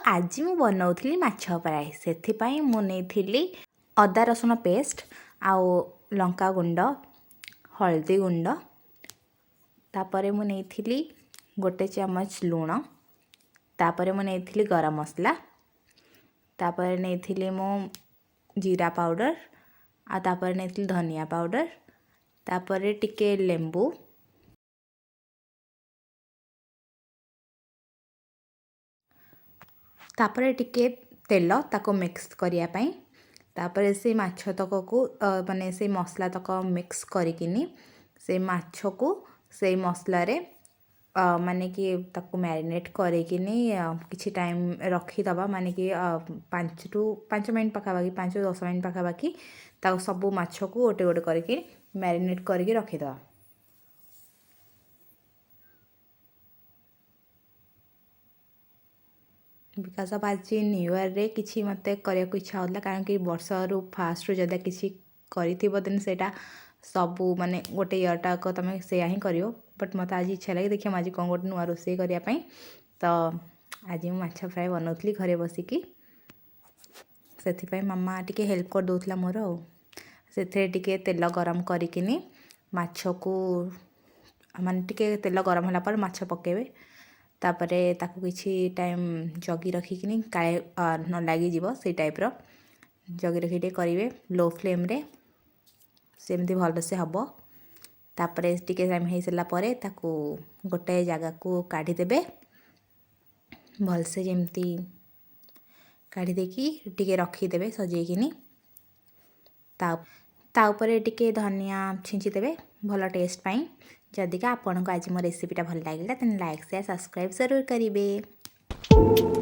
आज मु बनाऊली माछ फ्राए से मुझे अदा रसुण पेस्ट आउ लंका गुंड हल्दी गुंड तापर मुझे गोटे चमच लुण तापर मुझे गरम मसला तापर नहीं मो जीरा पाउडर आ तापर नहीं धनिया पाउडर तापर टिके लेंबू तापर टिके तेल ताको मिक्स करने तापर से माछ तक को माने से मसला तक मिक्स करिकिनी से माछ को से मसला रे माने कि ताको मैरिनेट करिकिनी किछि टाइम रखीदबा माने कि 5 मिनट पाखापाखि 5-10 मिनट पाखापाखि ताको सब माछ को गोटे गोटे करके मैरिनेट करके रखीदबा। बिकज ऑफ आज न्यू ईयर रे किछि मते करिया को इच्छा होता कारण कि वर्ष रु फास्ट रु जदा किछि करिथिबो देन सेटा सब माने गोटे इयरटा को तुम से ही करियो बट मत आज इच्छा लगे देखिए आज कौन गोटे नुआ रोषे करने तो आज मुझे माछ फ्राए बनाऊली घरे बसिकी से मामा टिके हेल्प कर दौला मोर से तेल गरम करिकिनी माछ को माने टिके तेल गरम होला पर माछ पकेबे तापरे ताकू किछि टाइम जगी रखिकिनी काले न लगी जीवो से टाइप रो जगी रखि करेंगे लो फ्लेम रे सेमती भल से हम तापरे टिके टाइम हो सारा पर ताकू गोटे जगह को काढ़ी देबे भल से जमती काढ़ी देकी टिके रखीदेवे सजेकिनी ता उपरे टिके धनिया छिंची देबे भल टेस्ट पाई जदि का आपन को आज मो रेसिपीटा भल लगे तेन लाइक शेयर सब्सक्राइब जरूर करेंगे।